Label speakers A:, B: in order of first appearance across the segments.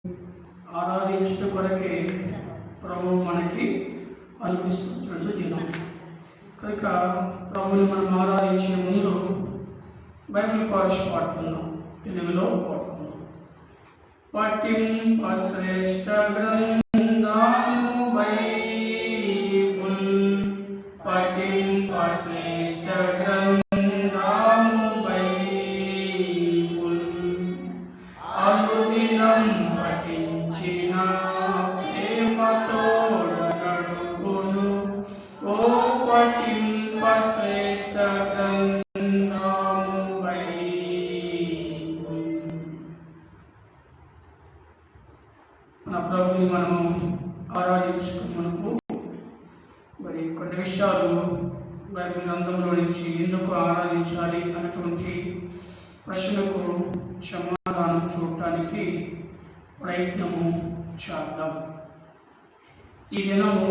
A: ఆరాధించడం కొరకే ప్రభువు మనకి అనుపిస్తున్నటువంటి దినం. కనుక ప్రభువుని మనం ఆరాధించే ముందు బైబిల్ పాఠ పాడుతున్నాం, తెలుగులో పాడుతున్నాం. పఠింపశ్రేష్ఠ గ్రంథము బైబిల్, పఠింపశ్రేష్ఠ గ్రంథము బైబిల్, అనుదినం పఠించిన ప్రేమతోడు నడుపును. ఓ పఠింపశ్రేష్ఠ గ్రంథము బైబిల్. మన ప్రభుని మనము ఆరాధించుకున్నప్పుడు మరి కొన్ని విషయాలు బైబిల్ గ్రంథంలో నుంచి ఎందుకు ఆరాధించాలి అన్నటువంటి ప్రశ్నకు సమాధానం చూడటానికి ప్రయత్నము చేద్దాం. ఈ దినము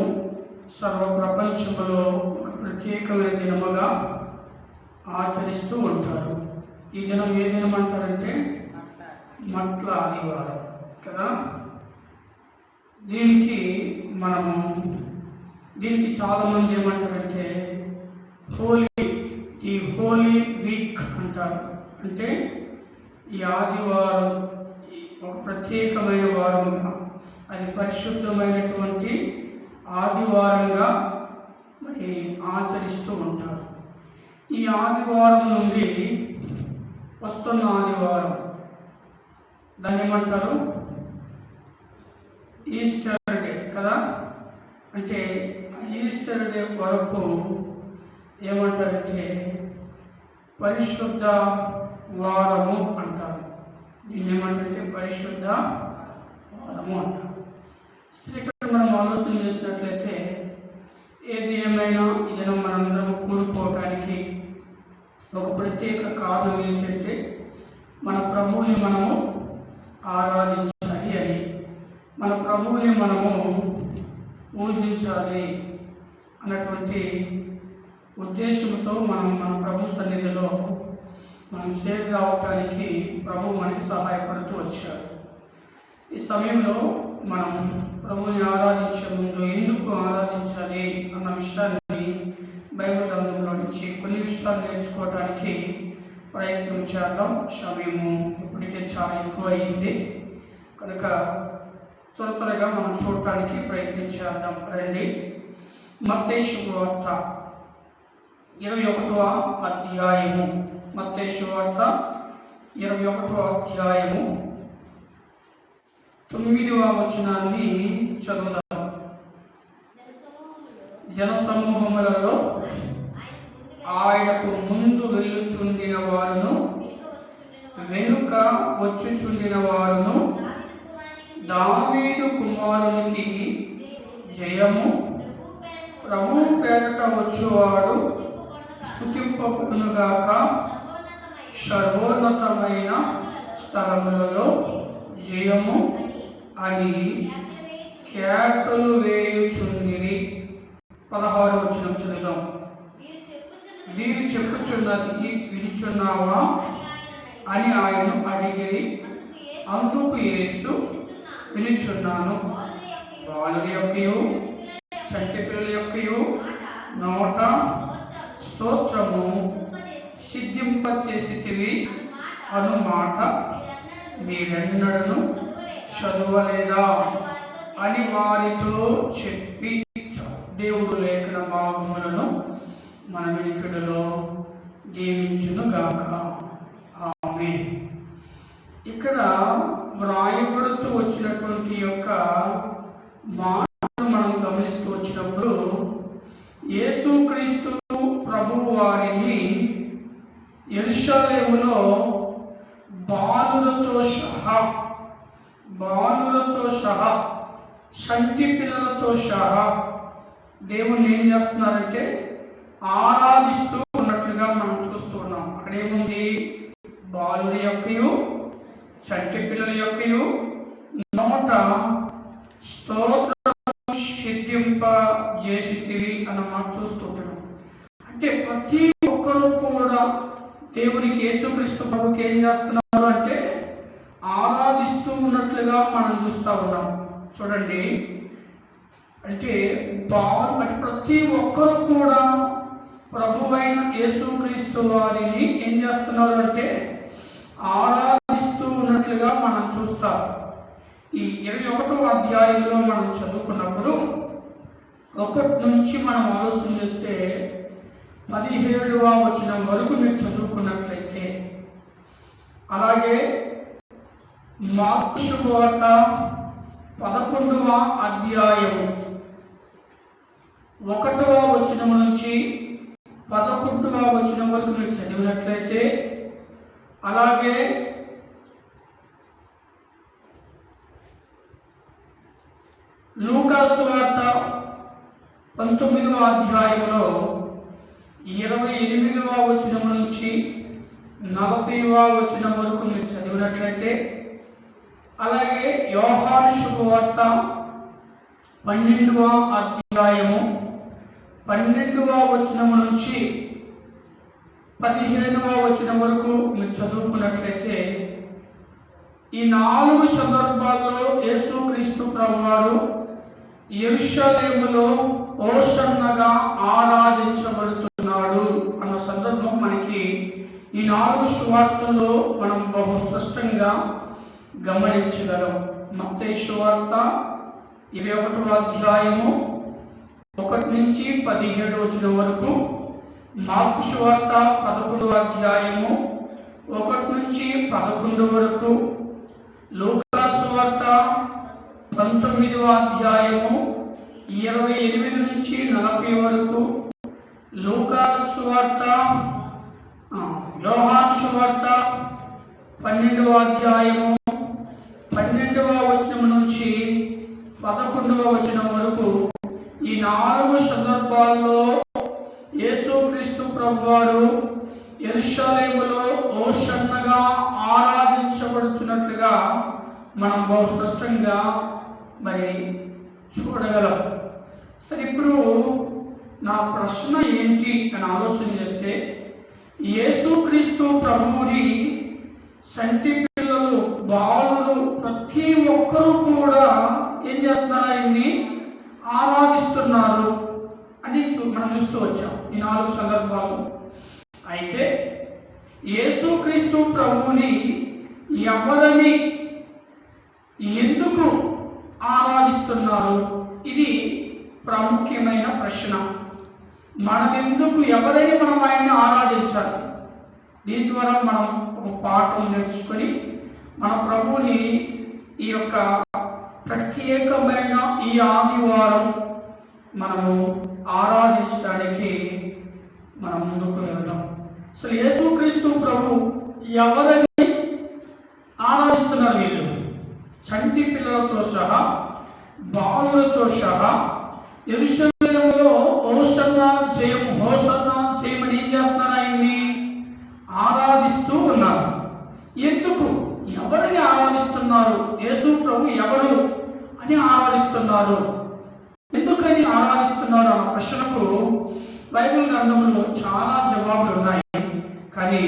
A: సర్వ ప్రపంచంలో ఒక ప్రత్యేకమైన దినముగా ఆచరిస్తూ ఉంటారు. ఈ దినం ఏ దినం అంటారంటే మట్ల ఆదివారం కదా. దీనికి చాలామంది ఏమంటారంటే హోలీ వీక్ అంటారు. అంటే ఈ ఆదివారం ఒక ప్రత్యేకమైన వారంగా, అది పరిశుద్ధమైనటువంటి ఆదివారంగా మరి ఆచరిస్తూ ఉంటారు. ఈ ఆదివారం నుండి వస్తున్న ఆదివారం దాన్ని ఏమంటారు? ఈస్టర్ డే కదా. అంటే ఈస్టర్ డే వరకు ఏమంటారంటే పరిశుద్ధ వారము అంటారు. దీన్ని ఏమంటే పరిశుద్ధ వారము అంటారు. ఇక్కడ మనం ఆలోచన చేసినట్లయితే ఏది ఏమైనా ఈ దినం మనందరం కూడుకోవటానికి ఒక ప్రత్యేక కారణం ఏంటంటే మన ప్రభువుని మనము ఆరాధించాలి అని, మన ప్రభువుని మనము పూజించాలి అన్నటువంటి ఉద్దేశంతో మనం మన ప్రభు సన్నిధిలో మనం సేవ కావటానికి ప్రభు మనకి సహాయపడుతూ వచ్చారు. ఈ సమయంలో మనం ప్రభువుని ఆరాధించే ముందు ఎందుకు ఆరాధించాలి అన్న విషయాన్ని బైబిల్ గ్రంథంలో నుంచి కొన్ని విషయాలు నేర్చుకోవడానికి ప్రయత్నం చేద్దాం. సమయము ఇప్పటికే చాలా ఎక్కువ అయింది కనుక త్వరగా మనం చూడటానికి ప్రయత్నం చేద్దాం. రండి. మత్తయి శుభవార్త 21వ అధ్యాయము, మత్తయి శుభవార్త 21వ అధ్యాయము 9వ వచనాన్ని చదువుదాం. జనసమూహములలో ఆయనకు ముందు వెళ్ళుచుండిన వారును వెనుక వచ్చుచుండిన వారును దావీదు కుమారునికి జయము, ప్రభు పేరట వచ్చువాడు స్తుతింపబడునుగాక, సర్వోన్నతమైన స్థలములలో జయము అని కేకలు వేయుచుండిరి. 16వ వచనం చదువుదాం. వీరు చెప్పుచున్నది వినిచున్నావా అని ఆయన అడిగిరి. అందుకు యేసు వినిచున్నాను. బాలుల యొక్కయు చంటి పిల్లల యొక్కయు నోట స్తోత్రము సిద్ధింపచేసితివి అను మాట మీరెన్నడూ చదవలేదా అని వారితో చెప్పి దేవుడు లేఖన భాగములను మన వినికిడిలో దీవించునుగాక. ఆమేన్. ఇక్కడ వ్రాయబడుతూ వచ్చినటువంటి యొక్క మాటను మనం గమనిస్తూ వచ్చినప్పుడు యేసుక్రీస్తు ప్రభువు వారిని యెరూషలేములో బాలులతో సహా సంటి పిల్లలతో సహా దేవుణ్ణి ఏం చేస్తున్నారంటే ఆరాధిస్తూ ఉన్నట్లుగా మనం చూస్తున్నాం. అక్కడేముంది? బాలుల యొక్కయు చంటి పిల్లల యొక్కయు నోట స్తోత్రము సిద్ధింపజేసితివి అన్నమాట చూస్తుంటున్నాం. అంటే ప్రతి ఒక్కరూ కూడా దేవునికి యేసుక్రీస్తు ప్రభుకి ఏం చేస్తున్నారు అంటే ఆరాధిస్తూ ఉన్నట్లుగా మనం చూస్తూ ఉన్నాం. చూడండి, అంటే ప్రతి ఒక్కరు కూడా ప్రభువైన యేసుక్రీస్తు వారిని ఏం చేస్తున్నారు అంటే ఆరాధిస్తూ ఉన్నట్లుగా మనం చూస్తాం. ఈ 21వ అధ్యాయంలో మనం చదువుకున్నప్పుడు 1 నుంచి మనం ఆలోచన చేస్తే 17వ వచనం వరకు మీరు చదువుకున్నట్లయితే, అలాగే మార్కు శుభవార్త 11వ అధ్యాయం 1వ వచనం నుంచి 11వ వచనం వరకు మీరు చదివినట్లయితే, అలాగే లూకా సువార్త 19వ అధ్యాయంలో 28వ వచనం నుంచి 40వ వచనం వరకు మీరు చదివినట్లయితే, అలాగే యోహాను శుభవార్త 12వ అధ్యాయము 12వ వచనం నుంచి 15వ వచనం వరకు మీరు చదువుకున్నట్లయితే, ఈ 4 సందర్భాల్లో యేసుక్రీస్తు ప్రభువారు యెరూషలేములో హోసన్నగా ఆరాధించబడుతున్నాడు అన్న సందర్భం మనకి ఈ 4 సువార్తల్లో మనం బహు స్పష్టంగా గమనించగలం. మత్తయి సువార్త 21వ అధ్యాయము 1 నుంచి 17 వచనం వరకు, మార్కు సువార్త 11వ అధ్యాయము 1 నుంచి 11 వరకు, లూకా సువార్త 19వ అధ్యాయము 28 నుంచి 40 వరకు, లూకా సువార్త యోహాను సువార్త 12వ అధ్యాయము 12వ వచనం నుంచి 11వ వచనం వరకు, ఈ 4 సందర్భాల్లో యేసుక్రీస్తు ప్రభువారు యెరూషలేములో హోసన్నగా ఆరాధించబడుతున్నట్లుగా మనం బహు స్పష్టంగా మరి చూడగలం. సరే, ఇప్పుడు నా ప్రశ్న ఏంటి అని ఆలోచన చేస్తే, యేసుక్రీస్తు ప్రభువుని సంటి పిల్లలు, బాలురు, ప్రతి ఒక్కరూ కూడా ఏం చేస్తున్నారు? ఆయన్ని ఆరాధిస్తున్నారు అని మనం చూస్తూ వచ్చాం ఈ 4 సందర్భాలు. అయితే యేసుక్రీస్తు ప్రభువుని ఎవరిని ఎందుకు ఆరాధిస్తున్నారు? ఇది ప్రాముఖ్యమైన ప్రశ్న. మనం ఎందుకు, ఎవరైనా మనం ఆయన్ని ఆరాధించాలి? దీని ద్వారా మనం ఒక పాఠం నేర్చుకొని మన ప్రభువుని ఈ యొక్క ప్రత్యేకమైన ఈ ఆదివారం మనము ఆరాధించడానికి మనం ముందుకు వెళ్దాం. సో యేసుక్రీస్తు ప్రభు ఎవరిని ఆరాధిస్తున్నారు? వీళ్ళు చంటి పిల్లలతో సహా, బాలులతో సహా యెరూషలేములో హోసన్నా చేయమని ఏం చేస్తున్నారు? ఆయన్ని ఆరాధిస్తూ ఉన్నారు. ఎందుకు, ఎవరిని ఆరాధిస్తున్నారు? యేసు ప్రభు ఎవరు అని ఆరాధిస్తున్నారు, ఎందుకని ఆరాధిస్తున్నారు అన్న ప్రశ్నకు బైబిల్ గ్రంథంలో చాలా జవాబులు ఉన్నాయి. కానీ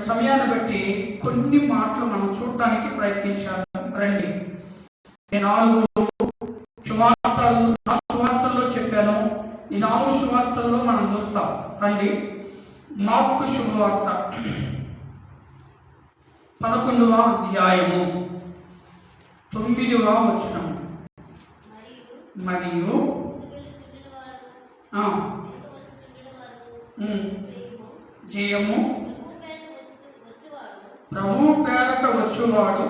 A: సమయాన్ని బట్టి కొన్ని మాటలు మనం చూడటానికి ప్రయత్నించాలి. రండి, నేను 4 సువార్తల్లో చెప్పాను. ఈ 4 సువార్తల్లో మనం చూస్తాం. రండి, మార్కు శుభవార్త 11వ అధ్యాయము 9వ వచనం. మరియు జయము ప్రభు పేరట వచ్చువాడు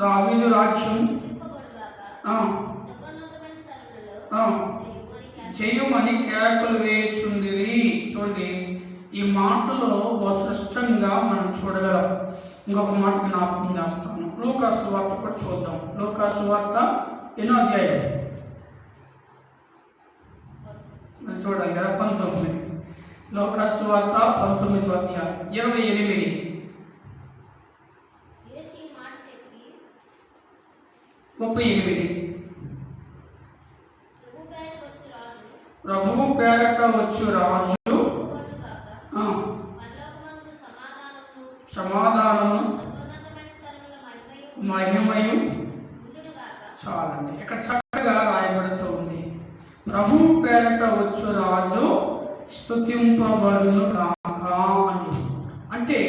A: దావీదు రాజ్యం జయమని కేకలు వేయుచుండిరి. చూడండి, ఈ మాటలో స్పష్టంగా మనం చూడగలం. ఇంకొక మాట జ్ఞాపకం చేస్తాను. లూకా సువార్త కూడా చూద్దాం. లూకా సువార్త 8వ అధ్యాయం చూడాలి కదా, 19. లూకా సువార్త 19వ అధ్యాయం 28. ప్రభువు పేరట వచ్చు రాజు సమాధానము మహిమయు చాలండి. ఇక్కడ చక్కగా రాయబడుతూ ఉంది, ప్రభు పేరట వచ్చు రాజు స్తుతింపబడును గాక అని. అంటే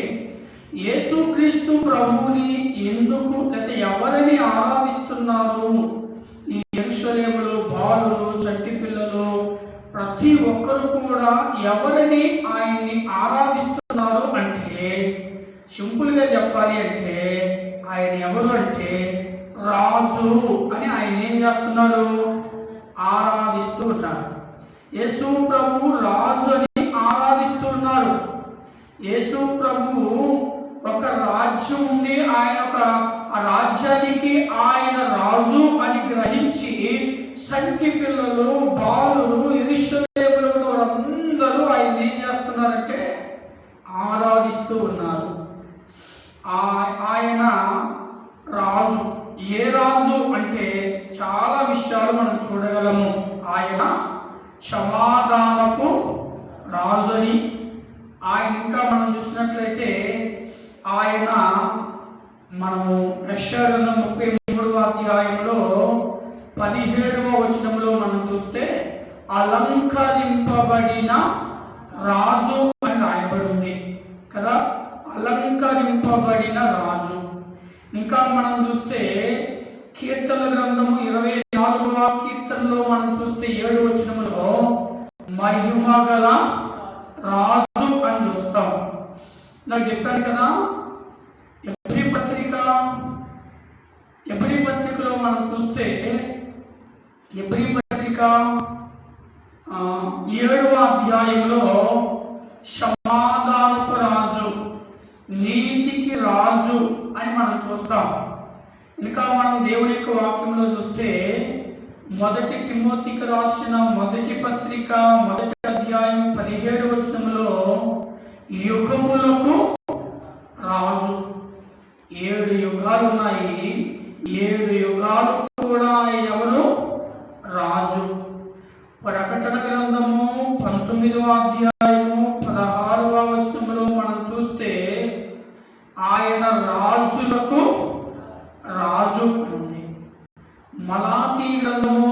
A: యేసుక్రీస్తు ప్రభువుని ఎందుకు లేదా ఎవరిని ఆరాధిస్తున్నారు? ఈ యెరూషలేములో బాలురు, చంటి పిల్లలు ప్రతి ఒక్కరు కూడా ఎవరిని ఆయన్ని ఆరాధిస్తున్నారు అంటే, సింపుల్గా చెప్పాలి అంటే ఆయన ఎవరు అంటే రాజు అని ఆయన ఏం చేస్తున్నారు? ఆరాధిస్తూ ఉన్నారు. యేసు ప్రభు రాజు అని ఆరాధిస్తున్నారు. యేసు ప్రభు ఒక రాజ్యం ఉంది, ఆయన ఒక రాజ్యానికి ఆయన రాజు అని గ్రహించి సంటి పిల్లలు, బాలురు, యెరూషలేములో అందరూ ఆయన ఏం చేస్తున్నారంటే ఆరాధిస్తూ ఉన్నారు. ఆయన రాజు. ఏ రాజు అంటే చాలా విషయాలు మనం చూడగలము. ఆయన సమాధానపు రాజు అని. ఆయన ఇంకా మనం చూసినట్లయితే ఆయన మనము యెషయా 33వ అధ్యాయంలో 17వ వచనంలో మనం చూస్తే అలంకరింపబడిన రాజు అని రాయబడి ఉంది కదా. అలంకరింపబడిన రాజు. ఇంకా మనం చూస్తే కీర్తన గ్రంథము 24వ కీర్తనలో మనం చూస్తే 7వ వచనంలో మహిమ గల రాజు అని చూస్తాం. నాకు చెప్పాను కదా, ఎబ్రీ పత్రికలో మనం చూస్తే ఎబ్రీ పత్రిక 7వ అధ్యాయంలో సమాధానపు రాజు, నీతికి రాజు అని మనం చూస్తాం. ఇంకా మనం దేవుని యొక్క వాక్యంలో చూస్తే 1 తిమోతికి రాసిన మొదటి పత్రిక 1వ అధ్యాయం 17వ వచనంలో యుగములకు రాజు. 7 యుగాలు ఉన్నాయి. 7 యుగాలు కూడా ఎవరు? రాజు. ప్రకటన గ్రంథము 19వ అధ్యాయము 16వ వచనంలో మనం చూస్తే ఆయన రాజులకు రాజు ఉంది. మలాకీ గ్రంథము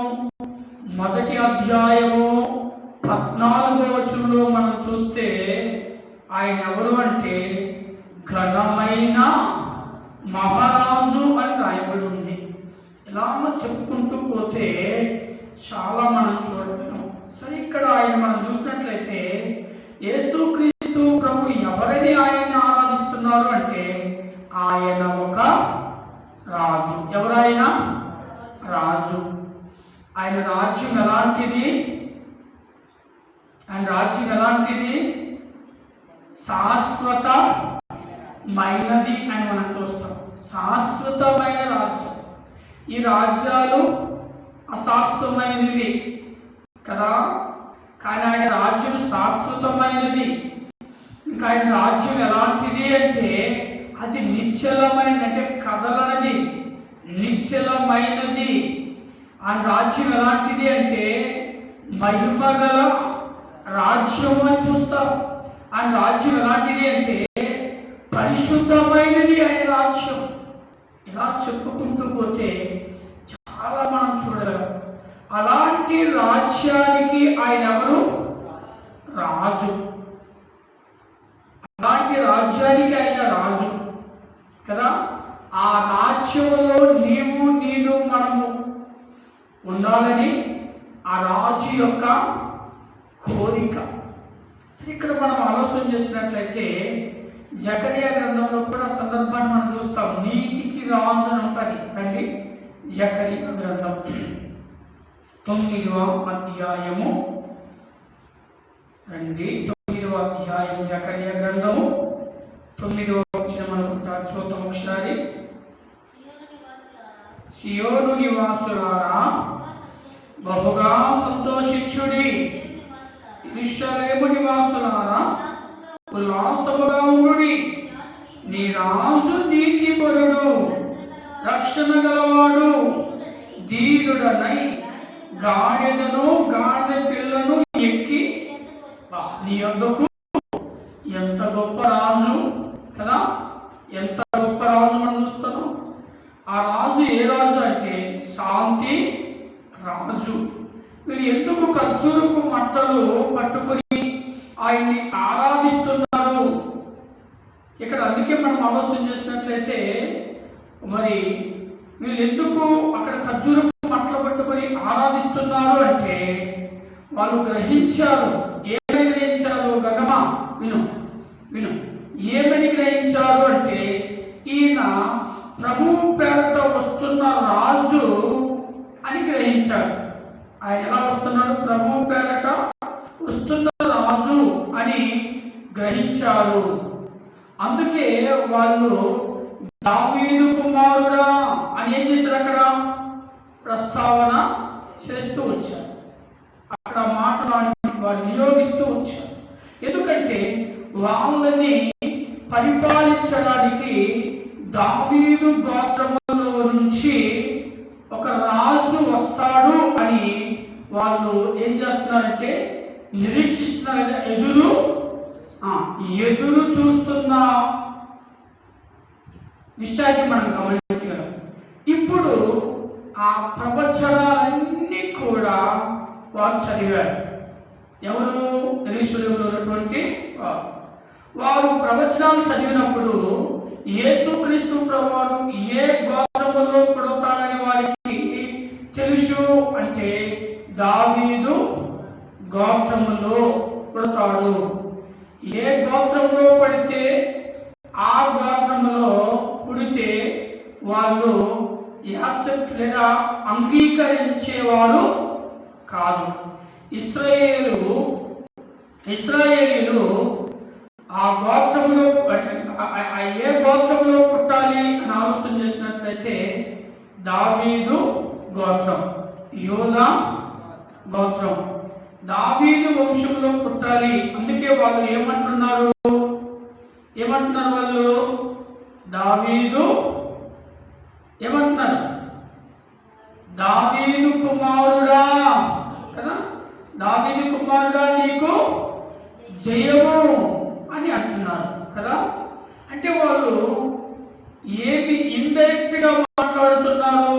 A: 1వ అధ్యాయము 14వ వచనంలో మనం చూస్తే ఆయన ఎవరు అంటే ఘనమైన మహారాజు అని రాయబడి ఉంది. ఇలా చెప్పుకుంటూ పోతే చాలా మనం చూడగలం. సరే, ఇక్కడ ఆయన మనం చూసినట్లయితే యేసుక్రీస్తు ప్రభు ఎవరిని ఆయన్ని ఆరాధిస్తున్నారు అంటే ఆయన ఒక రాజు. ఎవరైనా రాజు. ఆయన రాజ్యం ఎలాంటిది? ఆయన రాజ్యం ఎలాంటిది? శాశ్వతమైనది అని మనం చూస్తాం. శాశ్వతమైన రాజ్యం. ఈ రాజ్యాలు అశాశ్వతమైనది కదా, కానీ ఆయన రాజ్యం శాశ్వతమైనది. ఇంకా ఆయన రాజ్యం ఎలాంటిది అంటే అది నిశ్చలమైనది, అంటే కదలనది, నిశ్చలమైనది. ఆయన రాజ్యం ఎలాంటిది అంటే మహిమగల రాజ్యం అని చూస్తాం. ఆయన రాజ్యం ఎలాంటిది అంటే పరిశుద్ధమైనది ఆయన రాజ్యం. ఇలా చెప్పుకుంటూ పోతే చాలా మనం చూడగలం. అలాంటి రాజ్యానికి ఆయన ఎవరు? రాజు. అలాంటి రాజ్యానికి ఆయన రాజు కదా. ఆ రాజ్యంలో నీవు నేను మనము ఉండాలని ఆ రాజు యొక్క కోరిక. ఇక్కడ మనం ఆలోచన చేసినట్లయితే జకరియా గ్రంథంలో కూడా సందర్భాన్ని మనం చూస్తాం. నీతికి రాజు అని ఉంటుంది. రండి, జకరియా గ్రంథం 9వ అధ్యాయము. రండి, 9వ అధ్యాయం జకరియా గ్రంథము 9వ వచనం మనకు చూద్దాం ఒకసారి. సియోను నివాసులారా బహుగా సంతోషించుడి, యెరూషలేము నివాసులారా ఉల్లాసముగా ఉండుడి. నీ రాజు నీతిపరుడు, రక్షణ గలవాడు, ధీరుడనై గాడిదను గాడిద పిల్లను ఎక్కి నీ యొద్దకు. ఎంత గొప్ప రాజు కదా. ఎంత గొప్ప రాజు మనం చూస్తున్నాం. ఆ రాజు ఏ రాజు అంటే శాంతి రాజు. మీరు ఎందుకు ఖర్జూరపు మట్టలు పట్టుకొని ఆయన్ని ఆరాధిస్తున్నారు? ఇక్కడ అందుకే మనం ఆలోచన చేసినట్లయితే మరి వీళ్ళు ఎందుకు అక్కడ ఖర్జూరపు మట్టలు పట్టుకొని ఆరాధిస్తున్నారు అంటే వాళ్ళు గ్రహించారు. ఏమని గ్రహించారు? గగమా విను విను. ఏమని గ్రహించారు అంటే ఈయన ప్రభువు పేరట వస్తున్న రాజు అని గ్రహించారు. ఆయన ఎలా వస్తున్నాడు? ప్రభువు పేరట వస్తున్న రాజు అని గ్రహించారు. అందుకే వాళ్ళు దావీదు కుమారుడా అని ఏం చేశారు? అక్కడ ప్రస్తావన చేస్తూ వచ్చారు. అక్కడ మాటలు వారు వినియోగిస్తూ వచ్చారు. ఎందుకంటే వాళ్ళని పరిపాలించడానికి దావీదు గోత్రములో నుంచి ఒక రాజు వస్తాడు అని వాళ్ళు ఏం చేస్తున్నారంటే నిరీక్షిస్తున్నారు. ఎదురు చూస్తున్న విషయాన్ని మనం గమనించగలం. ఇప్పుడు ఆ ప్రవచనాలన్నీ కూడా వారు చదివారు. ఎవరు? యెరూషలేములో ఉన్నటువంటి వారు ప్రవచనాలు చదివినప్పుడు యేసుక్రీస్తు ప్రభువు ఏ గోత్రములో పుడతాడని వారికి తెలుసు అంటే దావీదు గోత్రములో పుడతాడు. ఏ గోత్రంలో పడితే ఆ గోత్రములో పుడితే వాళ్ళు యాక్సెప్ట్ లేదా అంగీకరించేవారు కాదు. ఇశ్రాయేలీలు ఆ గోత్రంలో ఏ గోత్రంలో పుట్టాలి అని ఆలోచన చేసినట్లయితే దావీదు గోత్రం, యోదా గోత్రం, దావీదు వంశంలో పుట్టాలి. అందుకే వాళ్ళు ఏమంటున్నారు? వాళ్ళు దావీదు ఏమంటున్నారు? దావీదు కుమారుడా కదా, దావీదు కుమారుడా నీకు జయము అని అంటున్నారు కదా. అంటే వాళ్ళు ఏది ఇండైరెక్ట్ గా మాట్లాడుతున్నారు?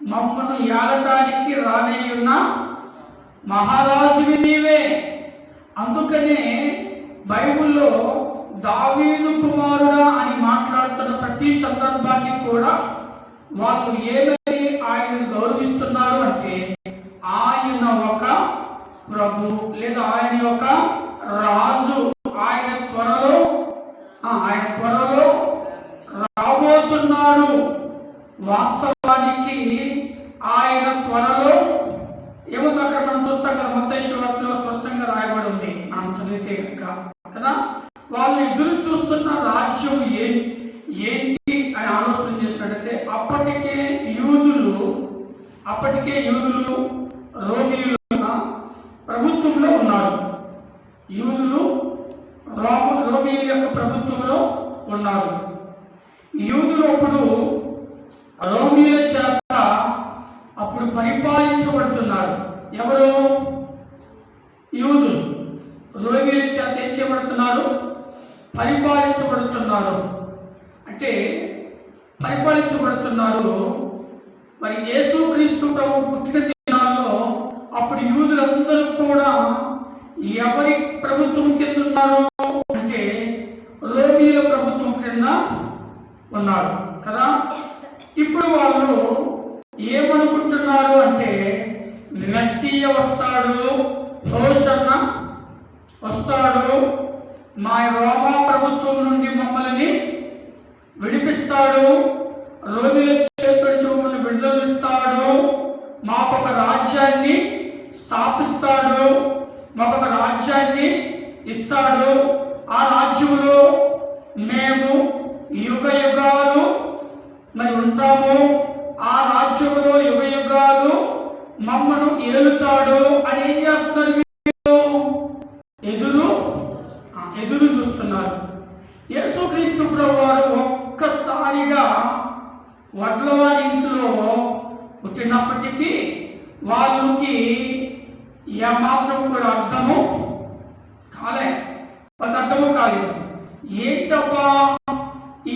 A: మమ్మను ఏలటానికి రానేయున్న మహారాజువి నీవే. అందుకనే బైబిల్లో దావీదు కుమారుడా అని మాట్లాడుతున్న ప్రతి సందర్భాన్ని కూడా వాళ్ళు ఏమని ఆయనను గౌరవిస్తున్నారు అంటే ఆయన ఒక ప్రభు లేదా ఆయన ఒక రాజు, ఆయన త్వరలో రాబోతున్నాడు. వాస్తవానికి ఆయన త్వరలో ఏముంది అక్కడ మనం చూస్తాం కదా, మత్తయి సువార్తలో స్పష్టంగా రాయబడి ఉంది మనం చదివితే కదా. వాళ్ళు ఎదురు చూస్తున్న రాజ్యం ఏంటి అని ఆలోచన చేసినట్టయితే అప్పటికే యూదులు రోమీయుల ప్రభుత్వంలో ఉన్నారు. యూదులు రోమీయుల యొక్క ప్రభుత్వంలో ఉన్నారు. యూదులు అప్పుడు రోమీయుల చేత అప్పుడు పరిపాలించబడుతున్నారు. ఎవరు? యూదులు రోమీయుల చేత ఏం చేయబడుతున్నారు? పరిపాలించబడుతున్నారు. అంటే పరిపాలించబడుతున్నారు. మరి యేసుక్రీస్తు ప్రభు పుట్టిన దినాల్లో అప్పుడు యూదులందరూ కూడా ఎవరి ప్రభుత్వం కింద ఉన్నారు అంటే రోమీయుల ప్రభుత్వం కింద ఉన్నారు కదా. ఇప్పుడు వాళ్ళు ఏమనుకుంటున్నారు అంటే మెస్సీయ వస్తాడు, హోషన్న వస్తాడు, మా రోమా ప్రభుత్వం నుండి మమ్మల్ని విడిపిస్తాడు, రోమీయుల చేతుల నుంచి మమ్మల్ని విడుదలిస్తాడు, మాకొక రాజ్యాన్ని స్థాపిస్తాడు, మాకొక రాజ్యాన్ని ఇస్తాడు, ఆ రాజ్యంలో మేము యుగ యుగాలు మరి ఉంటాము, ఆ రాజ్యంలో యుగ యుగాలు మమ్మను ఏలుతాడు అని ఏం చేస్తారు? ఎదురు చూస్తున్నారు. యేసుక్రీస్తు ప్రభువారు ఒక్కసారిగా వడ్లవారి ఇంట్లో పుట్టినప్పటికీ వాళ్ళకి ఏమాత్రం కూడా అర్థము కాలేదు. ఏంటబ్బా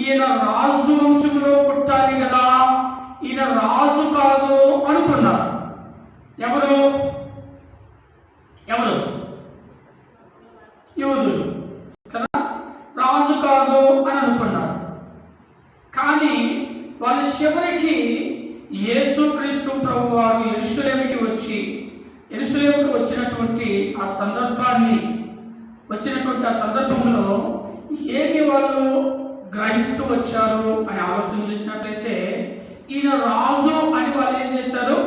A: ఈయన రాజు వంశంలో పుట్టాలి కదా, ఈయన రాజు కాదు అనుకున్నారు. ఎవరు ఎవరు యూదులు కదా, రాజు కాదు అని అనుకున్నారు. కానీ వాళ్ళ చివరికి యేసుక్రీస్తు ప్రభువారు యెరూషలేముకి వచ్చినటువంటి ఆ సందర్భంలో ఏమి వాళ్ళు గ్రహిస్తూ వచ్చారు అని ఆలోచన చేసినట్లయితే, ఈయన రాజు అని వాళ్ళు ఏం చేశారు,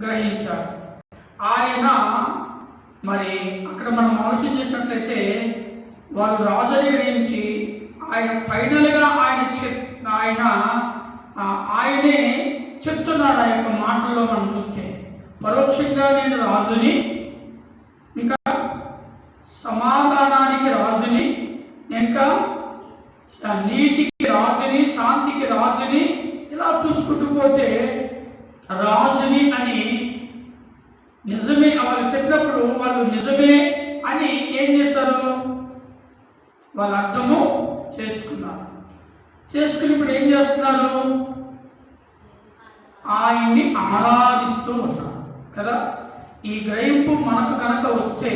A: గ్రహించారు. ఆయన మరి అక్కడ మనం ఆలోచన చేసినట్లయితే వాళ్ళు రాజుని గ్రహించి ఆయన ఫైనల్గా ఆయనే చెప్తున్నాడు. ఆ యొక్క మాటల్లో మనం చూస్తే పరోక్షంగా నేను రాజుని, ఇంకా సమాధానానికి రాజుని, ఇంకా నీతికి రాజుని, శాంతికి రాజుని, ఇలా చూసుకుంటూ పోతే రాజుని అని నిజమే వాళ్ళు చెప్పినప్పుడు వాళ్ళు నిజమే అని ఏం చేస్తారు, వాళ్ళు అర్థము చేసుకుని ఇప్పుడు ఏం చేస్తున్నారు, ఆయన్ని ఆరాధిస్తూ ఉన్నారు కదా. ఈ గ్రహింపు మనకు కనుక వస్తే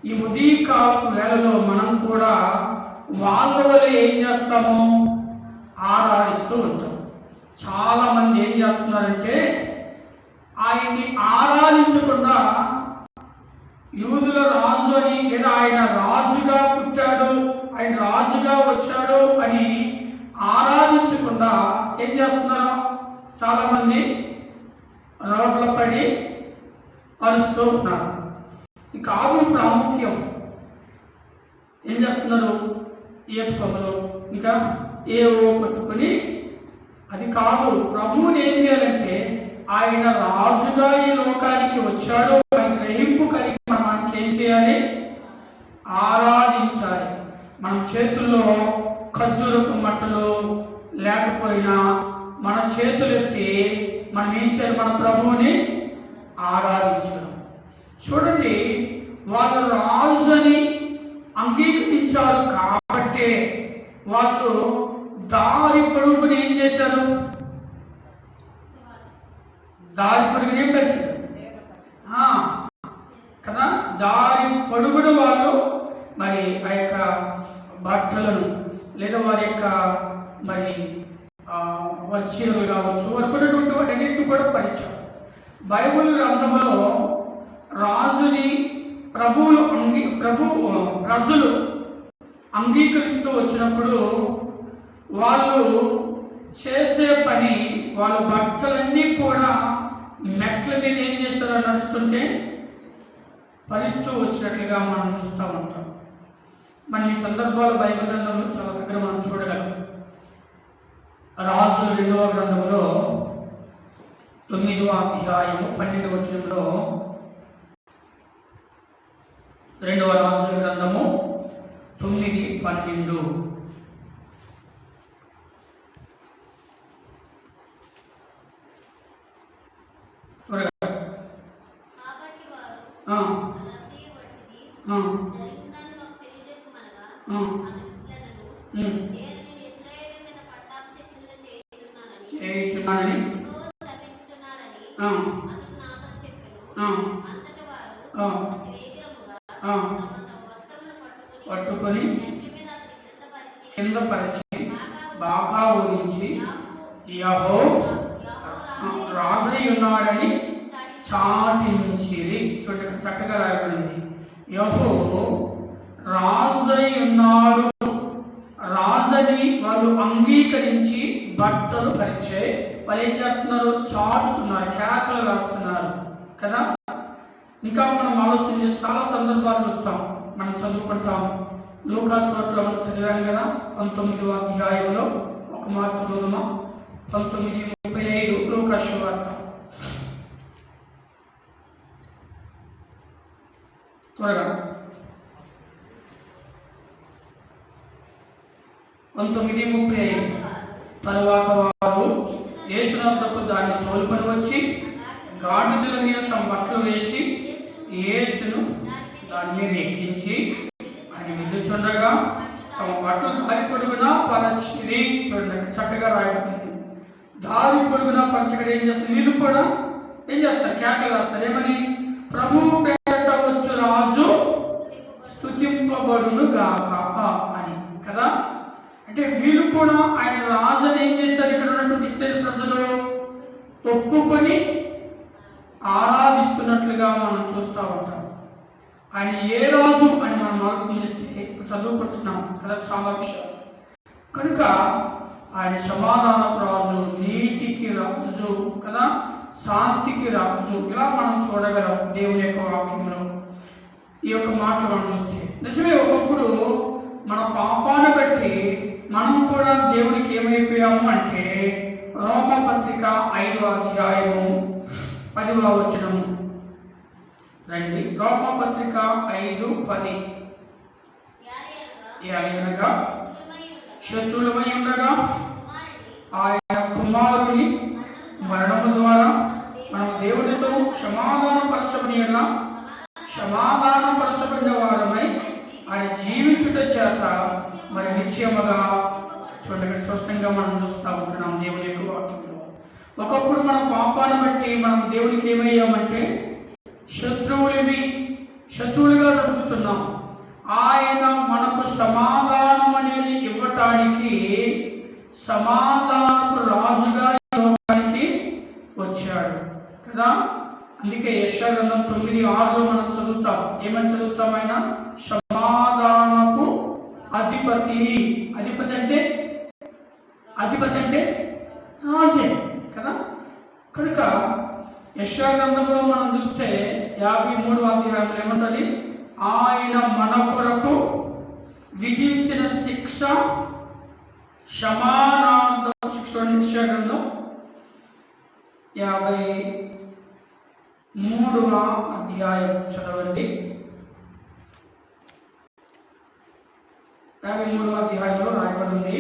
A: ఈ ఉదయకాలపు వేళలో మనం కూడా వాళ్ళ వల్ల ఏం చేస్తాము, ఆరాధిస్తూ ఉంటాం. చాలా మంది ఏం చేస్తున్నారంటే ఆయన్ని ఆరాధించకుండా యూదుల రాజు అని, లేదా ఆయన రాజుగా పుట్టాడు, ఆయన రాజుగా వచ్చాడు అని ఆరాధించకుండా ఏం చేస్తున్నారు, చాలా మంది రోడ్ల పడి అరుస్తూ ఉన్నారు. ఈ కాదు ప్రాముఖ్యం. ఏం చేస్తున్నారు, ఏపుకొమ్మలు ఇంకా ఏవో పట్టుకుని, అది కాదు. ప్రభువుని ఏం చేయాలంటే ఆయన రాజుగా ఈ లోకానికి వచ్చాడు ఆయన గ్రహింపు కలిగి మనకి ఏం చేయాలి, ఆరాధించాలి. మన చేతుల్లో ఖర్జూరపు మట్టలు లేకపోయినా మన చేతులెత్తి మనం ఏం చేయాలి, మన ప్రభువుని ఆరాధించడం. చూడండి, వాళ్ళు రాజుని అంగీకరించారు కాబట్టే వాళ్ళు దారి పొడుగుని ఏం చేశారు, దారి పొడుగుని ఏం చేశారు కదా, దారి పొడుగుడు వాళ్ళు మరి ఆ యొక్క బట్టలను లేదా వారి యొక్క మరి వారి చీరలు కావచ్చు, వారికి అన్నింటినీ కూడా పరిచయం. బైబిల్ గ్రంథంలో రాజుని ప్రజలు అంగీకరిస్తూ వచ్చినప్పుడు వాళ్ళు చేసే పని, వాళ్ళ బట్టలన్నీ కూడా మెట్ల మీద ఏం చేస్తారో నడుస్తుంటే పరిస్తూ వచ్చినట్లుగా మనం చూస్తూ ఉంటాం. మన ఈ సందర్భాలు బైబిల్ గ్రంథంలో చాలా దగ్గర మనం చూడగలం. రాజుల 2వ గ్రంథంలో 9వ అధ్యాయము 12వ వచనంలో, 2వ రాజుల గ్రంథము 9:12 పట్టుకొని కింద పరిచి బాగా ఊరించి యెహోవా రాజై ఉన్నాడని చాటించిరి. చూడండి, చక్కగా రాయబడింది. యెహోవా రాజై ఉన్నాడు, రాజని వాళ్ళు అంగీకరించి బట్టలు పరిచే వాళ్ళు ఏం చేస్తున్నారు, చాటుతున్నారు, కేకలు రాస్తున్నారు కదా. ఇంకా మనం ఆలోచన చేసి చాలా సందర్భాలు చూస్తాం, మనం చదువుకుంటాం. లూకాసు వార్తలో మనం చదివాం కదా, 19వ అధ్యాయంలో ఒక మాట చదువుదామా, 19:35 లూకాసు వార్త. త్వరగా 19:35. తరువాత వారు యేసునందుకు దాన్ని తోలుకొని వచ్చి గాడిదల మీద తమ బట్టలు వేసి యేసును దాని మీద ఎక్కించి ఆయన వెళ్ళుచుండగా తమ బట్టలు దారి పొడుగునా పరచిరి. చూడండి చక్కగా రాయబడింది. దారి పొడుగునా పరచగడ ఏం చేస్తారు? వీళ్ళు కూడా ఏం చేస్తారు? కేకలు వేస్తారు. ఏమని? ప్రభు పేరట వచ్చు రాజు స్తుతింపబడును గాక అని కదా. అంటే వీళ్ళు కూడా ఆయన రాజుని ఏం చేస్తారు? ఇక్కడ ఉన్నటువంటి ఇస్రాయేలు ప్రజలు ఒప్పుకొని ఆరాధిస్తున్నట్లుగా మనం చూస్తూ ఉంటాం. ఆయన ఏ రాజు అని మనం ఆలోచన చేస్తే చదువుకుంటున్నాం కదా చాలా విషయాలు. కనుక ఆయన సమాధానపు రాజు, నీతికి రాజు కదా, శాంతికి రాజు, ఇలా మనం చూడగలం దేవుని యొక్క వాక్యంలో. ఈ యొక్క మాటలు మనం చూస్తే నిజమే, ఒకప్పుడు మన పాపాన్ని బట్టి మనం కూడా దేవునికి ఏమైపోయాము అంటే, రోమపత్రిక 5వ అధ్యాయము 10వ వచనము రండి. రోమపత్రిక 5:10. అనగా శత్రులమై ఉండగా ఆయన కుమారుని మరణము ద్వారా మనం దేవునితో సమాధానపరచబడిన వారమై ఆయన జీవించుట చేత మరి నిశ్చయముగా చూడండి స్పష్టంగా మనం చూస్తూ ఉంటున్నాం దేవుని యొక్క వాక్యంలో. ఒకప్పుడు మన పాపాన్ని బట్టి మనం దేవునికి ఏమయ్యామంటే శత్రువులుగా నడుపుతున్నాం. ఆయన మనకు సమాధానం అనేది ఇవ్వటానికి సమాధానపు రాజుగా లోకానికి వచ్చాడు కదా. అందుకే యెషయా గ్రంథం 9:6 మనం చదువుతాం. ఏమని చదువుతాం? ఆయన సమాధానపు అధిపతి. అధిపతి అంటే రాజే కదా. కనుక యెషయా గ్రంథంలో మనం చూస్తే 53వ అధ్యాయంలో ఏమంటది? ఆయన మన కొరకు విధించిన శిక్ష సమానార్థ శిక్ష. యెషయా గ్రంథం 53వ అధ్యాయం చదవండి. 53వ అధ్యాయంలో రాయబడింది.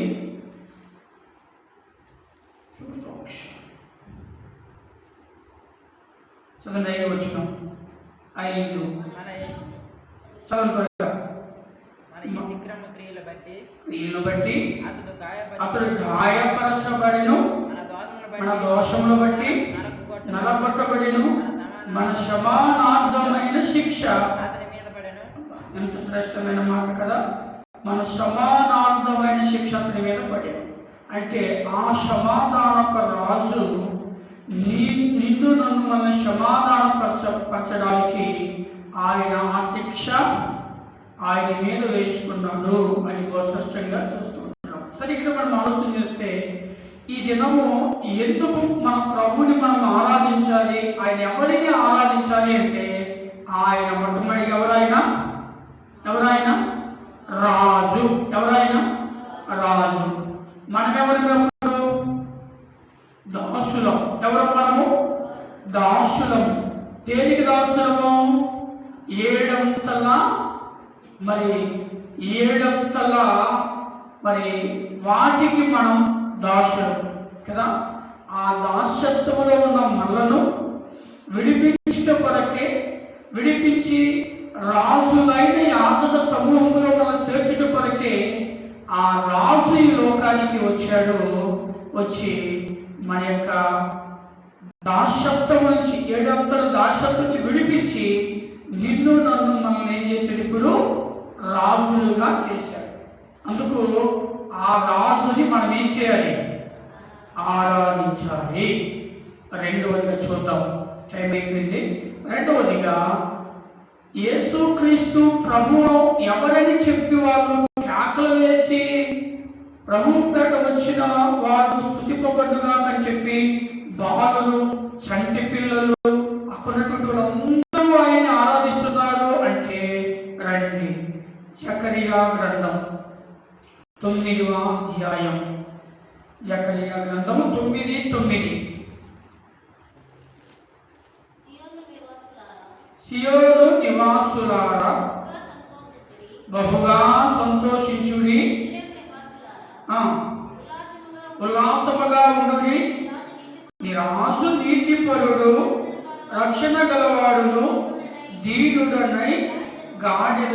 A: చదవండి 5వ వచనం. 5 క్రియలను బట్టి అతడు గాయపరచబడిను, మన దోషములు బట్టి నలగొట్టబడిను, మన సమానార్థమైన శిక్ష. ఎంత శ్రేష్టమైన మాట కదా. మన సమానార్థమైన శిక్ష అతని మీద పడిను. అంటే ఆ సమాధానపు రాజు నిన్ను నన్ను మన సమాధానపరచడానికి ఆయన ఆ శిక్ష ఆయన మీద వేసుకున్నాడు అని స్పష్టంగా చూస్తూ ఉంటాం. సరే, ఇక్కడ మనం ఆలోచన చేస్తే ఈ దినము ఎందుకు మన ప్రభుని మనం ఆరాధించాలి? ఆయన ఎవరిని ఆరాధించాలి అంటే ఆయన మొట్టమొదటి ఎవరైనా రాజు. రాజు. మనం ఎవరు? దాసులం. ఎవరు మనము? దాసులము. దేనికి దాసులము? ఏడంతలా వాటికి మనం దాసులం కదా. ఆ దాసత్వంలో ఉన్న మనలను విడిపించి రాజులైన యాజక సమూహంలో మనం చేర్చుట కొరకే ఆ రాజు ఈ లోకానికి వచ్చి మన యొక్క దాసత్వం నుంచి 7 అంతల దాసత్వం నుంచి విడిపించి నిన్ను నన్ను మనం ఏం చేశాడు? ఇప్పుడు రాజులుగా చేశాడు. అందుకు ఆ రాజుని మనం ఏం చేయాలి? ఆరాధించాలి. రెండవదిగా చూద్దాం, టైం అయిపోయింది. రెండవదిగా యేసుక్రీస్తు ప్రభువు ఎవరని చెప్పి వాళ్ళు కేకలు వేసి ప్రభు పేట వచ్చిన వారు స్తుతింపబడుగా అని చెప్పి బాలులు, చంటి పిల్లలు, అక్కడున్నటువంటి వాళ్ళందరూ ఆయన ఆరాధిస్తున్నారు అంటే రండి. జకరియా గ్రంథం 9వ అధ్యాయం. జకరియా గ్రంథము 9:9. సియోను నివాసులారా బహుగా సంతోషించుడి, ఉల్లాసముగా ఉండుడి. నీ రాజు నీతిపరుడు, రక్షణ గలవాడును, దీనుడనై గాడిద